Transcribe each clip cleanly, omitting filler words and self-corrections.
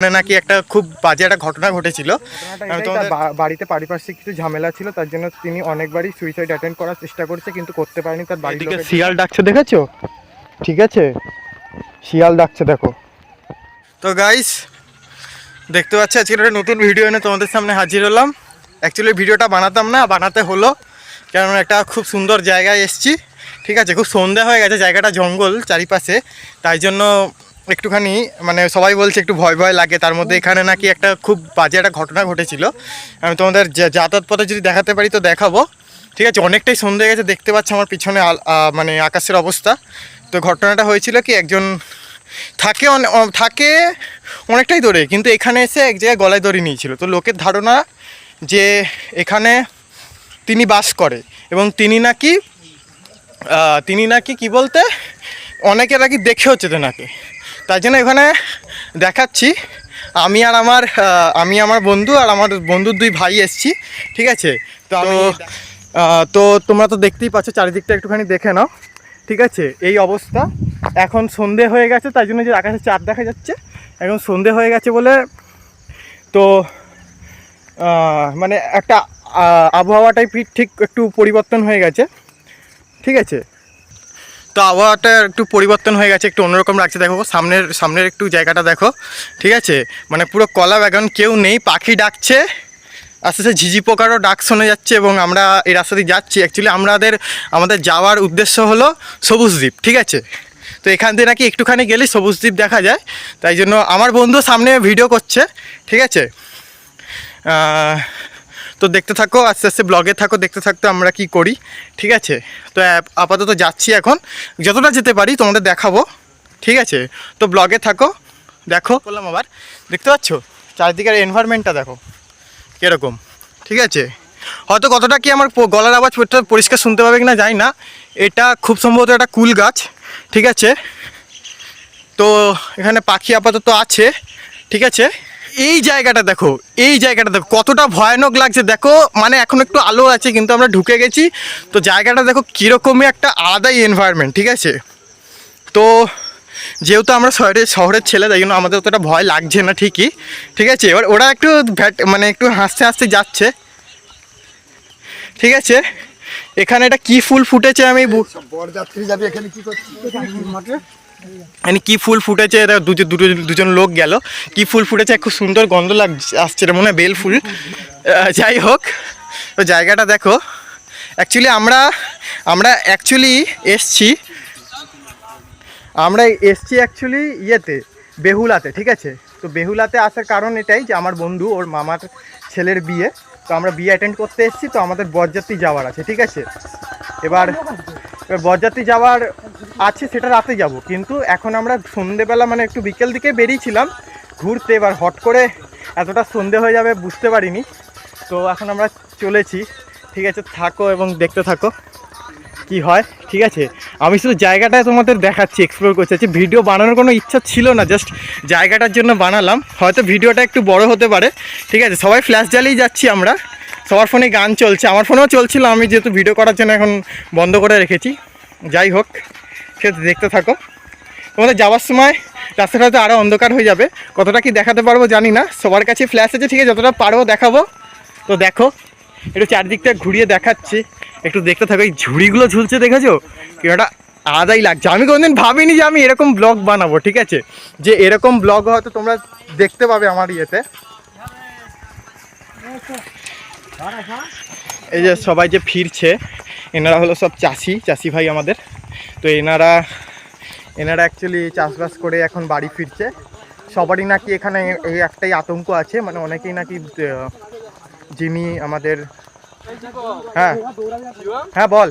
নাকি একটা খুব বাজে একটা ঘটনা ঘটেছিল। বাড়িতে পারিপার্শ্বিক কিছু ঝামেলা ছিল, তার জন্য তিনি অনেকবারই সুইসাইড অ্যাটেন্ড করার চেষ্টা করেছে কিন্তু করতে পারেনি। তার বাড়ির এদিকে লোকের শিয়াল ডাকছে, দেখেছো? ঠিক আছে, শিয়াল ডাকছে দেখো। তো গাইস দেখতে পাচ্ছি আজকে একটা নতুন ভিডিও এনে তোমাদের সামনে হাজির হলাম। অ্যাকচুয়ালি ভিডিওটা বানাতাম না, বানাতে হলো কারণ একটা খুব সুন্দর জায়গায় এসছি। ঠিক আছে, খুব সন্ধ্যা হয়ে গেছে, জায়গাটা জঙ্গল চারিপাশে, তাই জন্য একটুখানি মানে সবাই বলছে একটু ভয় ভয় লাগে। তার মধ্যে এখানে নাকি একটা খুব বাজে একটা ঘটনা ঘটেছিল। আমি তোমাদের যাতায়াত পথে যদি দেখাতে পারি তো দেখাবো। ঠিক আছে, অনেকটাই সন্ধ্যে হয়ে গেছে, দেখতে পাচ্ছ আমার পিছনে মানে আকাশের অবস্থা। তো ঘটনাটা হয়েছিল কি, একজন থাকে অনেকটাই দূরে, কিন্তু এখানে এসে এক জায়গায় গলায় দড়ি নিয়েছিল। তো লোকের ধারণা যে এখানে তিনি বাস করে এবং তিনি নাকি কি বলতে অনেকের নাকি দেখেও চেতে নাকি। তাই জন্য এখানে দেখাচ্ছি। আমি আমার বন্ধু আর আমার বন্ধুর দুই ভাই এসছি। ঠিক আছে, তো তোমরা তো দেখতেই পাচ্ছ, চারিদিকটা একটুখানি দেখে নাও। ঠিক আছে, এই অবস্থা। এখন সন্ধে হয়ে গেছে, তাই জন্য যে আকাশে চাঁদ দেখা যাচ্ছে, এখন সন্ধে হয়ে গেছে বলে তো মানে একটা আবহাওয়াটাই ঠিক একটু পরিবর্তন হয়ে গেছে। ঠিক আছে, তো আবহাওয়াটা একটু পরিবর্তন হয়ে গেছে, একটু অন্যরকম লাগছে। দেখো সামনের একটু জায়গাটা দেখো। ঠিক আছে, মানে পুরো কলা বাগান, কেউ নেই, পাখি ডাকছে, আস্তে আস্তে ঝিঝি পোকারও ডাক শোনা যাচ্ছে। এবং আমরা এই রাস্তা দিয়ে যাচ্ছি। অ্যাকচুয়ালি আমাদের যাওয়ার উদ্দেশ্য হলো সবুজ দ্বীপ। ঠিক আছে, তো এখান থেকে নাকি একটুখানি গেলেই সবুজ দ্বীপ দেখা যায়। তাই জন্য আমার বন্ধু সামনে ভিডিও করছে। ঠিক আছে, তো দেখতে থাকো, আস্তে আস্তে ব্লগে থাকো, দেখতে থাকতে আমরা কি করি। ঠিক আছে, তো আপাতত যাচ্ছি, এখন যতটা যেতে পারি তোমাদের দেখাবো। ঠিক আছে, তো ব্লগে থাকো, দেখো। বললাম আবার, দেখতে পাচ্ছ চারিদিকের এনভায়রনমেন্টটা দেখো কীরকম। ঠিক আছে, হয়তো কতটা কি আমার গলার আওয়াজ পরিষ্কার শুনতে পাবে কিনা জানি না। এটা খুব সম্ভবত একটা কুল গাছ। ঠিক আছে, তো এখানে পাখি আপাতত আছে। ঠিক আছে, এই জায়গাটা দেখো কতটা ভয়ানক লাগছে দেখো। মানে এখন একটু আলো আছে কিন্তু আমরা ঢুকে গেছি। তো জায়গাটা দেখো কীরকমই একটা আলাদাই এনভায়রনমেন্ট। ঠিক আছে, তো যেহেতু আমরা শহরের ছেলে, তাই জন্য আমাদের অতটা ভয় লাগছে না ঠিকই। ঠিক আছে, এবার ওরা একটু মানে একটু হাসতে হাসতে যাচ্ছে। ঠিক আছে, এখানে এটা কি ফুল ফুটেছে আমি বরযাত্রী যাবে, এখানে কি করছে? মানে কি ফুল ফুটেছে, দুজন লোক গেল, কি ফুল ফুটেছে, খুব সুন্দর গন্ধ আসছে, মনে হয় বেল ফুল। যাই হোক, তো জায়গাটা দেখো। আমরা অ্যাকচুয়ালি এসছি অ্যাকচুয়ালি বেহুলাতে। ঠিক আছে, তো বেহুলাতে আসার কারণ এটাই যে আমার বন্ধু ওর মামার ছেলের বিয়ে, তো আমরা বিয়ে অ্যাটেন্ড করতে এসেছি। তো আমাদের বরযাত্রী যাওয়ার আছে। ঠিক আছে, এবার বরযাত্রী যাওয়ার আছে, সেটা রাতে যাব, কিন্তু এখন আমরা সন্ধেবেলা মানে একটু বিকেল দিকে বেরিয়েছিলাম ঘুরতে। এবার হট করে এতটা সন্ধে হয়ে যাবে বুঝতে পারিনি, তো এখন আমরা চলেছি। ঠিক আছে, থাকো এবং দেখতে থাকো কি হয়। ঠিক আছে, আমি শুধু জায়গাটায় তোমাদের দেখাচ্ছি, এক্সপ্লোর করছি। ভিডিও বানানোর কোনো ইচ্ছা ছিল না, জাস্ট জায়গাটার জন্য বানালাম। হয়তো ভিডিওটা একটু বড় হতে পারে। ঠিক আছে, সবাই ফ্ল্যাশ জ্বালিয়ে যাচ্ছি আমরা, সবার ফোনে গান চলছে, আমার ফোনেও চলছিল, আমি যেহেতু ভিডিও করার জন্য এখন বন্ধ করে রেখেছি। যাই হোক, সে দেখতে থাকো। তোমাদের যাওয়ার সময় রাস্তাটা হয়তো আরও অন্ধকার হয়ে যাবে, কতটা কি দেখাতে পারবো জানি না। সবার কাছে ফ্ল্যাশ আছে, ঠিক আছে, যতটা পারবো দেখাবো। তো দেখো, একটু চারদিকটা ঘুরিয়ে দেখাচ্ছি, একটু দেখতে থাকো। এই ঝুড়িগুলো ঝুলছে দেখেছো, এটা আলাদাই লাগছে। আমি কোনোদিন ভাবিনি যে আমি এরকম ব্লগ বানাবো। ঠিক আছে, যে এরকম ব্লগ হয়তো তোমরা দেখতে পাবে আমার ইয়েতে। এই যে সবাই যে ফিরছে, এনারা হলো সব চাষি ভাই আমাদের। তো এনারা অ্যাকচুয়ালি চাষবাস করে এখন বাড়ি ফিরছে। সবারই নাকি এখানে এই একটাই আতঙ্ক আছে, মানে অনেকেই নাকি যিনি আমাদের হ্যাঁ হ্যাঁ বল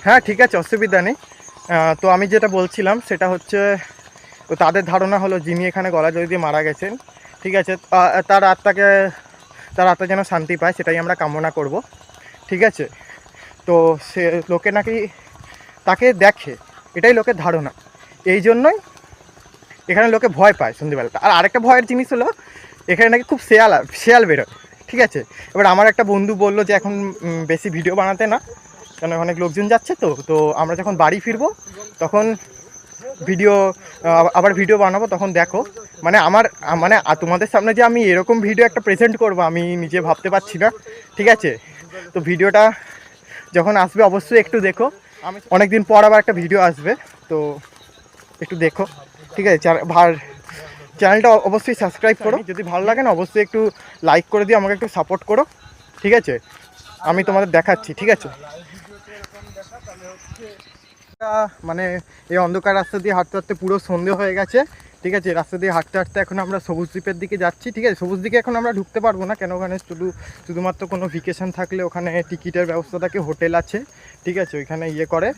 হ্যাঁ ঠিক আছে, অসুবিধা নেই। তো আমি যেটা বলছিলাম সেটা হচ্ছে, তো তাদের ধারণা হলো যিনি এখানে গলা জড়ি দিয়ে মারা গেছেন, ঠিক আছে, তার আত্মা যেন শান্তি পায়, সেটাই আমরা কামনা করব। ঠিক আছে, তো সে লোকে নাকি তাকে দেখে, এটাই লোকের ধারণা। এই জন্যই এখানে লোকে ভয় পায় সন্ধ্যেবেলাটা। আর আরেকটা ভয়ের জিনিস হলো, এখানে নাকি খুব শেয়াল বেরোয়। ঠিক আছে, এবার আমার একটা বন্ধু বললো যে এখন বেশি ভিডিও বানাতে না, কেন অনেক লোকজন যাচ্ছে। তো আমরা যখন বাড়ি ফিরবো তখন ভিডিও আবার ভিডিও বানাবো, তখন দেখো। মানে মানে তোমাদের সামনে যে আমি এরকম ভিডিও একটা প্রেজেন্ট করবো আমি নিজে ভাবতে পারছি না, ঠিক আছে? তো ভিডিওটা যখন আসবে অবশ্যই একটু দেখো। আমি অনেক দিন পর আবার একটা ভিডিও আসবে, তো একটু দেখো, ঠিক আছে? চ্যানেলটা অবশ্যই সাবস্ক্রাইব করো, যদি ভালো লাগে না অবশ্যই একটু লাইক করে দিয়ে আমাকে একটু সাপোর্ট করো, ঠিক আছে? আমি তোমাদের দেখাচ্ছি, ঠিক আছে? মানে এই অন্ধকার রাস্তা দিয়ে হাঁটতে হাঁটতে পুরো সন্ধে হয়ে গেছে, ঠিক আছে? রাস্তা দিয়ে হাঁটতে হাঁটতে এখন আমরা সবুজ দ্বীপের দিকে যাচ্ছি, ঠিক আছে? সবুজ দ্বীপে এখন আমরা ঢুকতে পারবো না, কেন ওখানে শুধুমাত্র কোনো ভেকেশন থাকলে ওখানে টিকিটের ব্যবস্থা থাকে, হোটেল আছে, ঠিক আছে? ওইখানে করে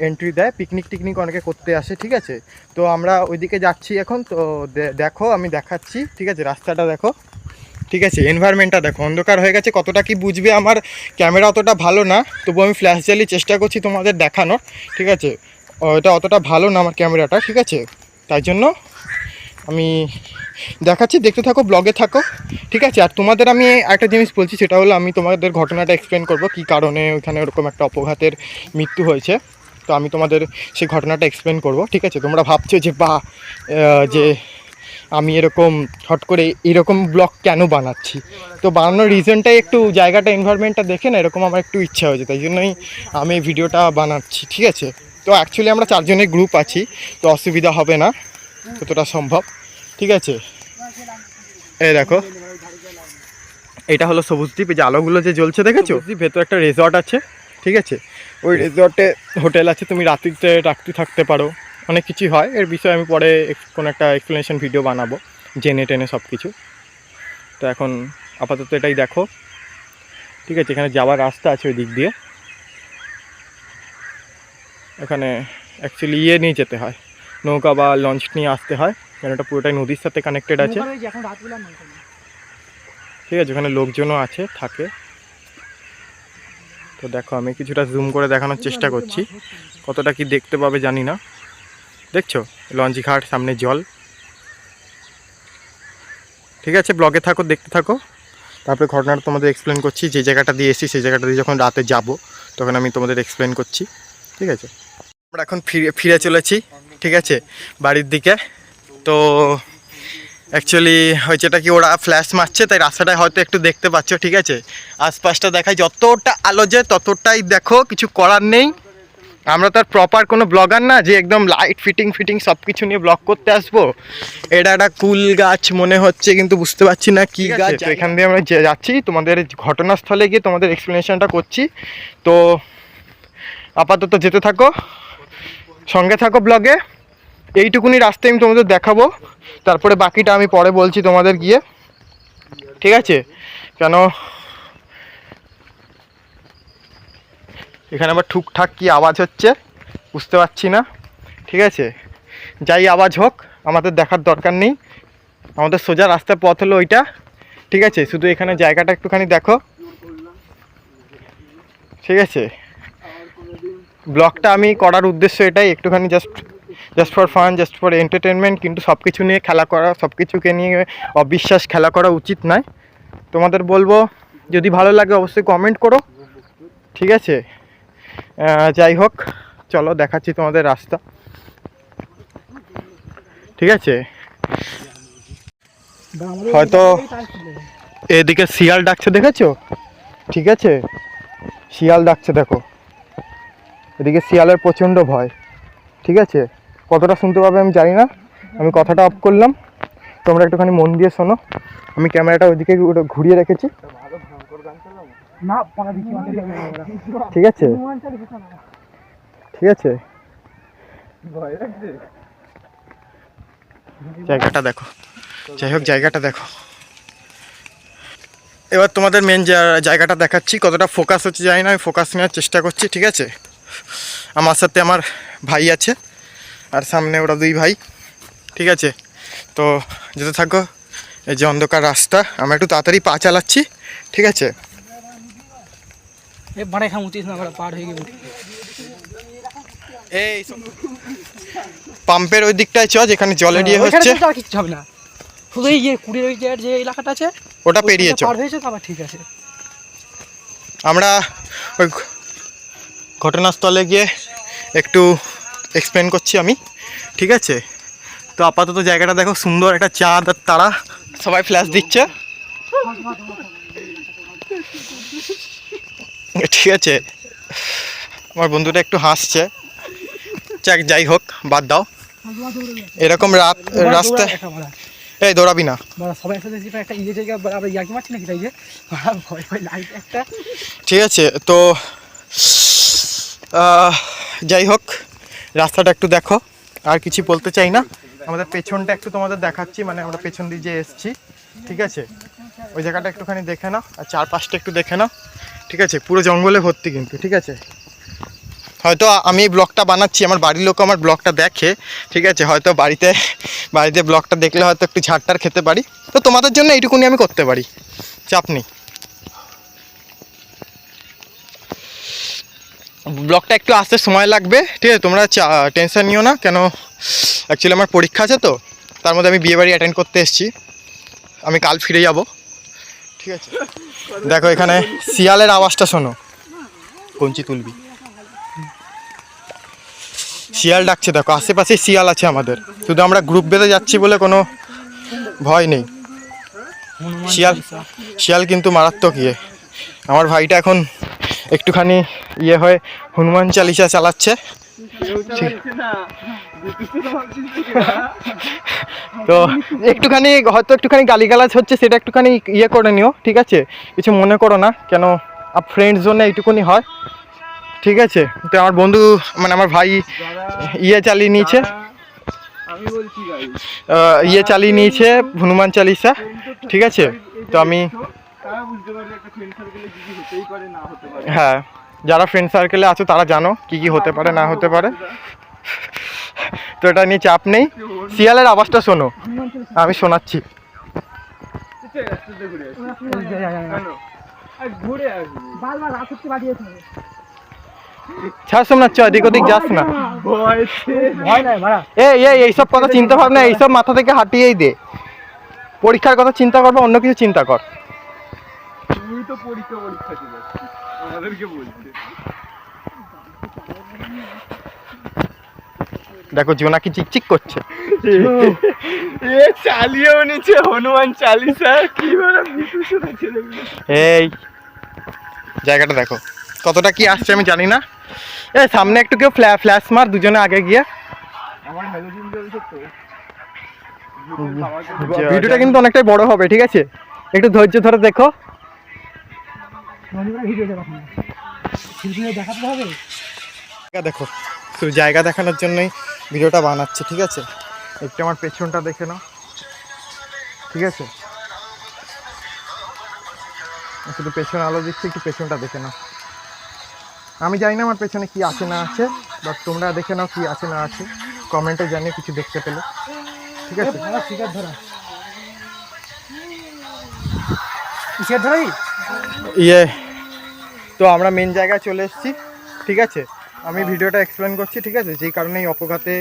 এন্ট্রি দেয়, পিকনিক অনেকে করতে আসে, ঠিক আছে? তো আমরা ওইদিকে যাচ্ছি এখন। তো দেখো আমি দেখাচ্ছি, ঠিক আছে? রাস্তাটা দেখো, ঠিক আছে? এনভায়রনমেন্টটা দেখো, অন্ধকার হয়ে গেছে, কতটা কি বুঝবে আমার ক্যামেরা অতটা ভালো না, তবু আমি ফ্ল্যাশ জ্বালিয়ে চেষ্টা করছি তোমাদের দেখানোর, ঠিক আছে? এটা অতটা ভালো না আমার ক্যামেরাটা, ঠিক আছে? তাই জন্য আমি দেখাচ্ছি, দেখতে থাকো, ব্লগে থাকো, ঠিক আছে? আর তোমাদের আমি একটা জিনিস বলছি, সেটা হলো আমি তোমাদের ঘটনাটা এক্সপ্লেন করব, কী কারণে ওইখানে ওরকম একটা অপঘাতের মৃত্যু হয়েছে। তো আমি তোমাদের সেই ঘটনাটা এক্সপ্লেন করব, ঠিক আছে? তোমরা ভাবছো যে যে আমি এরকম হট করে এরকম ব্লগ কেন বানাচ্ছি, তো বানানোর রিজনটাই একটু জায়গাটা এনভায়রনমেন্টটা দেখে না এরকম আমার একটু ইচ্ছা হয়েছে, তাই জন্যই আমি এই ভিডিওটা বানাচ্ছি, ঠিক আছে? তো অ্যাকচুয়ালি আমরা 4 জনের গ্রুপ আছি, তো অসুবিধা হবে না যতটা সম্ভব, ঠিক আছে? এই দেখো, এটা হলো সবুজ দ্বীপ, এই যে আলোগুলো যে জ্বলছে দেখেছো, ভেতরে একটা রিসর্ট আছে, ঠিক আছে? ওই রিসর্টে হোটেল আছে, তুমি রাত্রি থাকতে পারো, অনেক কিছুই হয়। এর বিষয়ে আমি পরে কোনো একটা এক্সপ্লেনেশন ভিডিও বানাবো, জেনে টেনে সব কিছু। তো এখন আপাতত এটাই দেখো, ঠিক আছে? এখানে যাওয়ার রাস্তা আছে ওই দিক দিয়ে, এখানে অ্যাকচুয়ালি নিয়ে যেতে হয়, নৌকা বা লঞ্চ নিয়ে আসতে হয়, কারণ এটা পুরোটাই নদীর সাথে কানেক্টেড আছে, ঠিক আছে? ওখানে লোকজনও আছে, থাকে। তো দেখো আমি কিছুটা জুম করে দেখানোর চেষ্টা করছি, কতটা কি দেখতে পাবে জানি না। দেখছো লঞ্চ ঘাট, সামনে জল, ঠিক আছে? ব্লগে থাকো, দেখতে থাকো, তারপরে ঘটনাটা তোমাদের এক্সপ্লেন করছি। যে জায়গাটা দিয়ে এসেছি সেই জায়গাটা দিয়ে যখন রাতে যাব তখন আমি তোমাদের এক্সপ্লেন করছি, ঠিক আছে? আমরা এখন ফিরে চলেছি, ঠিক আছে, বাড়ির দিকে। তো অ্যাকচুয়ালি হয়েছে এটা কি, ওরা ফ্ল্যাশ মারছে তাই রাস্তাটায় হয়তো একটু দেখতে পাচ্ছ, ঠিক আছে? আশপাশটা দেখায়, যতটা আলো যায় ততটাই দেখো, কিছু করার নেই। আমরা তো আর প্রপার কোনো ব্লগার না যে একদম লাইট ফিটিং সব কিছু নিয়ে ব্লগ করতে আসবো। এটা একটা কুল গাছ মনে হচ্ছে, কিন্তু বুঝতে পারছি না কি গাছ। তো এখান দিয়ে আমরা যাচ্ছি, তোমাদের ঘটনাস্থলে গিয়ে তোমাদের এক্সপ্লেনেশনটা করছি। তো আপাতত যেতে থাকো, সঙ্গে থাকো ব্লগে। এইটুকুনি রাস্তায় আমি তোমাদের দেখাবো, তারপরে বাকিটা আমি পরে বলছি তোমাদের গিয়ে, ঠিক আছে? কেন এখানে আবার ঠুকঠাক কি আওয়াজ হচ্ছে বুঝতে পারছি না, ঠিক আছে? যাই আওয়াজ হোক আমাদের দেখার দরকার নেই, আমাদের সোজা রাস্তার পথ হলো ওইটা, ঠিক আছে? শুধু এখানে জায়গাটা একটুখানি দেখো, ঠিক আছে? ব্লগটা আমি করার উদ্দেশ্য এটাই, একটুখানি just for fun, just for entertainment, কিন্তু সব কিছু নিয়ে খেলা করা, সব কিছুকে নিয়ে অবিশ্বাস খেলা করা উচিত নয়। তোমাদের বলবো যদি ভালো লাগে অবশ্যই কমেন্ট করো, ঠিক আছে? যাই হোক, চলো দেখাচ্ছি তোমাদের রাস্তা, ঠিক আছে? হয়তো এদিকে শিয়াল ডাকছে, দেখেছো? ঠিক আছে, শিয়াল ডাকছে দেখো, এদিকে শিয়ালের প্রচণ্ড ভয়, ঠিক আছে? কতটা শুনতে পাবে আমি জানি না, আমি কথাটা অফ করলাম, তোমরা একটুখানি মন দিয়ে শোনো। আমি ক্যামেরাটা ওইদিকে ঘুরিয়ে রেখেছি, ঠিক আছে? ঠিক আছে, জায়গাটা দেখো, যাই হোক জায়গাটা দেখো। এবার তোমাদের মেন জায়গাটা দেখাচ্ছি, কতটা ফোকাস হচ্ছে জানি না, আমি ফোকাস নেওয়ার চেষ্টা করছি, ঠিক আছে? আমার সাথে আমার ভাই আছে, আর সামনে ওরা 2 ভাই, ঠিক আছে? তো যেতে থাকো, এই যে অন্ধকার রাস্তা, আমরা একটু তাড়াতাড়ি পা চালাচ্ছি, ঠিক আছে? এই পাম্পের ওই দিকটায় চ, যেখানে জলের ইয়ে হচ্ছে, শুধু এই কুড়ির ওই যে এলাকাটা আছে ওটা পেরিয়ে চ। ঠিক আছে, আমরা ওই ঘটনাস্থলে গিয়ে একটু এক্সপ্লেন করছি আমি, ঠিক আছে। তো আপাতত জায়গাটা দেখো, সুন্দর একটা চাঁদ আর তারা, সবাই ফ্ল্যাশ দিচ্ছে, ঠিক আছে। আমার বন্ধুটা একটু হাসছে, যাই হোক, বাদ দাও। এরকম রাস্তায় এই দৌড়াবি না। সবাই একসাথে একটা ইয়ে জায়গা আমরা ইয়াকি মারছি নাকি, তাই যে ভয় ভয় লাইট একটা। ঠিক আছে, তো যাই হোক, রাস্তাটা একটু দেখো, আর কিছু বলতে চাই না। আমাদের পেছনটা একটু তোমাদের দেখাচ্ছি, মানে আমরা পেছন দিয়ে যে এসছি, ঠিক আছে। ওই জায়গাটা একটুখানি দেখে নাও, আর চারপাশটা একটু দেখে নাও, ঠিক আছে। পুরো জঙ্গলে ভর্তি কিন্তু, ঠিক আছে। হয়তো আমি এই ব্লগটা বানাচ্ছি, আমার বাড়ির লোক আমার ব্লগটা দেখে, ঠিক আছে। হয়তো বাড়িতে ব্লগটা দেখলে হয়তো একটু ঝাড়টার খেতে পারি, তো তোমাদের জন্য এইটুকুনি আমি করতে পারি, চাপ নেই। ব্লগটা একটু আসতে সময় লাগবে, ঠিক আছে, তোমরা টেনশন নিও না। কেন, অ্যাকচুয়ালি আমার পরীক্ষা আছে, তো তার মধ্যে আমি বিয়েবাড়ি অ্যাটেন্ড করতে এসেছি। আমি কাল ফিরে যাব, ঠিক আছে। দেখো এখানে শিয়ালের আওয়াজটা শোনো, কঞ্চি তুলবি, শিয়াল ডাকছে, দেখো আশেপাশে শিয়াল আছে আমাদের, শুধু আমরা গ্রুপ বেঁধে যাচ্ছি বলে কোনো ভয় নেই। শিয়াল কিন্তু মারাত্মক ইয়ে। আমার ভাইটা এখন একটুখানি ইয়ে হয়ে হনুমান চালিসা চালাচ্ছে, তো একটুখানি গালিগালাজ হচ্ছে, সেটা একটুখানি ইয়ে করে নিও, ঠিক আছে, কিছু মনে করো না। কেন, ফ্রেন্ডস জন্য এইটুকুনি হয়, ঠিক আছে। তো আমার বন্ধু, মানে আমার ভাই ইয়ে চালিয়ে নিয়েছে, হনুমান চালিসা, ঠিক আছে। তো আমি, হ্যাঁ, যারা ফ্রেন্ড সার্কেলে আছো তারা জানো কি কি হতে পারে না হতে পারে, তো এটা নিয়ে চাপ নেই। শিয়ালের আওয়াজটা শোনো, আমি শোনাচ্ছি। ছাড় শোনাচ্ছ, এদিক ওদিক যাস না, এইসব কথা চিন্তা ভাবনা এইসব মাথা থেকে হাঁটিয়েই দে। পরীক্ষার কথা চিন্তা করবে, অন্য কিছু চিন্তা কর। তুই তো পরীক্ষা ছিল, আমাদেরকে বলছে। দেখো জোনাকি চিকচিক করছে, চালিয়েও নিচ্ছে হনুমান চালিসা, কি এই জায়গাটা দেখো কতটা কি আসছে আমি জানি না। সামনে একটু কেউ ফ্ল্যাশ মার, দুজনে আগে গিয়ে। আমার হ্যালোজিন জ্বলছে তো। ভিডিওটা কিন্তু অনেকটাই বড় হবে, ঠিক আছে, একটু ধৈর্য ধরে দেখো। দেখো, শুধু জায়গা দেখানোর জন্যই ভিডিওটা বানাচ্ছে, ঠিক আছে। একটু আমার পেছনটা দেখে নাও, ঠিক আছে। শুধু পেছন আলো দিচ্ছে, একটু পেছনটা দেখে নাও। আমি জানি না আমার পেছনে কি আছে না আছে, বাট তোমরা দেখে নাও কি আছে না আছে, কমেন্টে জানিয়ে কিছু দেখতে পেলে, ঠিক আছে। ইয়ে, তো আমরা মেন জায়গায় চলে এসেছি, ঠিক আছে। আমি ভিডিওটা এক্সপ্লেন করছি, ঠিক আছে। যেই কারণে এই অপঘাতে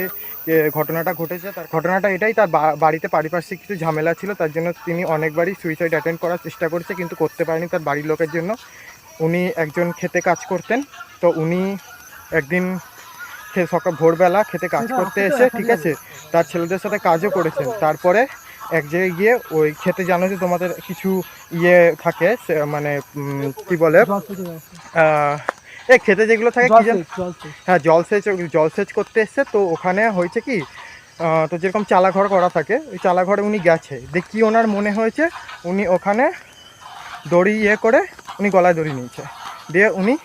ঘটনাটা ঘটেছে, তার ঘটনাটা এটাই, তার বাড়িতে পারিপার্শ্বিক কিছু ঝামেলা ছিল, তার জন্য তিনি অনেকবারই সুইসাইড অ্যাটেন্ড করার চেষ্টা করেছে, কিন্তু করতে পারেনি তার বাড়ির লোকের জন্য। উনি একজন খেতে কাজ করতেন, তো উনি একদিন ভোরবেলা খেতে কাজ করতে এসে, ঠিক আছে, তার ছেলেদের সাথে কাজও করেছেন। তারপরে এক জায়গায় গিয়ে ওই খেতে, জানো যে তোমাদের কিছু ইয়ে থাকে, মানে কি বলে, খেতে যেগুলো থাকে কি জানো, হ্যাঁ, জলসেচ করতে এসছে। তো ওখানে হয়েছে কি, তো যেরকম চালাঘর করা থাকে, ওই চালাঘরে উনি গেছে, দেখি ওনার মনে হয়েছে উনি ওখানে দড়ি ইয়ে করে উনি গলায় দড়ি নিয়েছে, দিয়ে উনি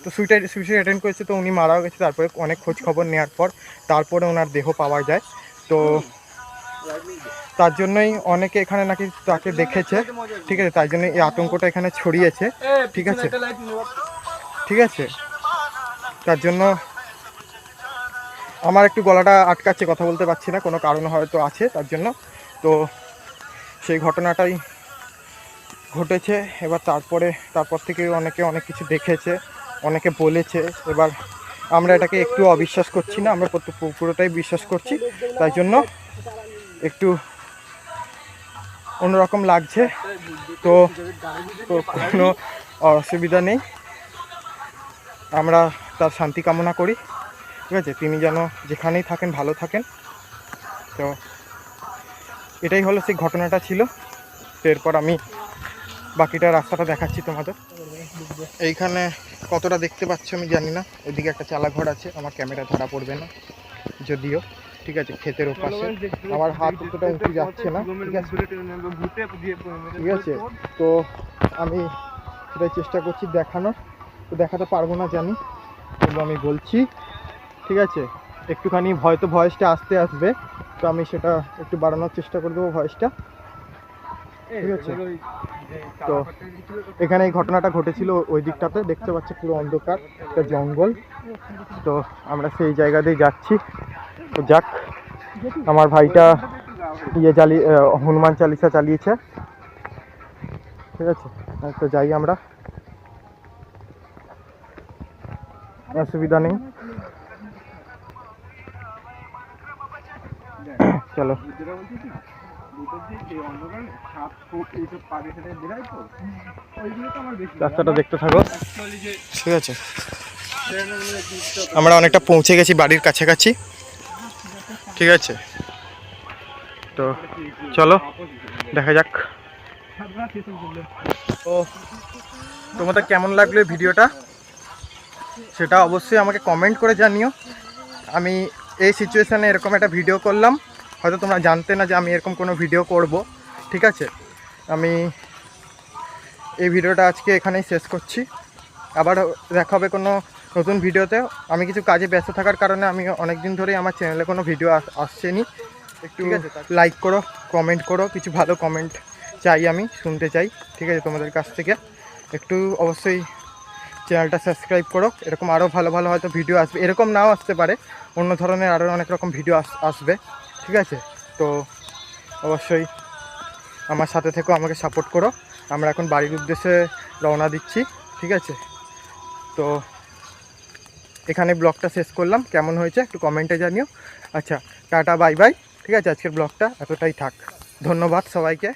তো সুইসাইড অ্যাটেন্ড করেছে। তো উনি মারাও গেছে। তারপরে অনেক খোঁজ খবর নেওয়ার পর তারপরে ওনার দেহ পাওয়া যায়। তো তার জন্যই অনেকে এখানে নাকি তাকে দেখেছে, ঠিক আছে, তাই জন্য এই আতঙ্কটা এখানে ছড়িয়েছে, ঠিক আছে, ঠিক আছে। তার জন্য আমার একটু গলাটা আটকাচ্ছে, কথা বলতে পারছি না, কোনো কারণ হয়তো আছে তার জন্য। তো সেই ঘটনাটাই ঘটেছে। এবার তারপর থেকে অনেকে অনেক কিছু দেখেছে, অনেকে বলেছে। এবার আমরা এটাকে একটু অবিশ্বাস করছি না, আমরা পুরোটাই বিশ্বাস করছি। তাই জন্য একটু অন্যরকম লাগছে, তো কোনো অসুবিধা নেই, আমরা তার শান্তি কামনা করি, ঠিক আছে, তিনি যেন যেখানেই থাকেন ভালো থাকেন। তো এটাই হলো সেই ঘটনাটা ছিল। তো এরপর আমি বাকিটা রাস্তাটা দেখাচ্ছি তোমাদের। এইখানে কতটা দেখতে পাচ্ছ আমি জানি না, ওইদিকে একটা চালাঘর আছে, আমার ক্যামেরা ধরা পড়বে না যদিও, ঠিক আছে। ক্ষেতের ওপাশে আমার হাত অতটা উঁচু যাচ্ছে না, ঠিক আছে, ঠিক আছে। তো আমি সেটাই চেষ্টা করছি দেখানোর, তো দেখাতে পারবো না জানি, কিন্তু আমি বলছি, ঠিক আছে। একটুখানি হয়তো ভয়েসটা আসতে আসবে, তো আমি সেটা একটু বাড়ানোর চেষ্টা করে দেবো ভয়েসটা, ঠিক আছে। তো এখানে এই ঘটনাটা ঘটেছিল ওই দিকটাতে, দেখতে পাচ্ছি পুরো অন্ধকার একটা জঙ্গল। তো আমরা সেই জায়গা দিয়ে যাচ্ছি। তো যাক, আমার ভাইটা হনুমান চালিসা চালিয়েছে, ঠিক আছে। তো যাই আমরা, অসুবিধা নেই, চলো। রাস্তাটা দেখতে থাকো, ঠিক আছে। আমরা অনেকটা পৌঁছে গেছি বাড়ির কাছাকাছি, ঠিক আছে। তো চলো দেখা যাক। তো তোমাদের কেমন লাগলো এই ভিডিওটা সেটা অবশ্যই আমাকে কমেন্ট করে জানিও। আমি এই সিচুয়েশানে এরকম একটা ভিডিও করলাম, হয়তো তোমরা জানতে না যে আমি এরকম কোনো ভিডিও করব, ঠিক আছে। আমি এই ভিডিওটা আজকে এখানেই শেষ করছি, আবার দেখা হবে কোনো নতুন ভিডিওতে। আমি কিছু কাজে ব্যস্ত থাকার কারণে আমি অনেক দিন ধরেই আমার চ্যানেলে কোনো ভিডিও আসছেনি। একটু লাইক করো, কমেন্ট করো, কিছু ভালো কমেন্ট চাই, আমি শুনতে চাই, ঠিক আছে, তোমাদের কাছ থেকে। একটু অবশ্যই চ্যানেলটা সাবস্ক্রাইব করো, এরকম আরও ভালো ভালো হয়তো ভিডিও আসবে, এরকম নাও আসতে পারে, অন্য ধরনের আরও অনেক রকম ভিডিও আসবে, ঠিক আছে। তো অবশ্যই আমার সাথে থেকেও আমাকে সাপোর্ট করো। আমরা এখন বাড়ির উদ্দেশ্যে রওনা দিচ্ছি, ঠিক আছে। তো এখানে ব্লগটা শেষ করলাম, কেমন হয়েছে একটু কমেন্টে জানিও। আচ্ছা, টাটা বাই বাই, ঠিক আছে। আজকের ব্লগটা এতটাই থাক, ধন্যবাদ সবাইকে।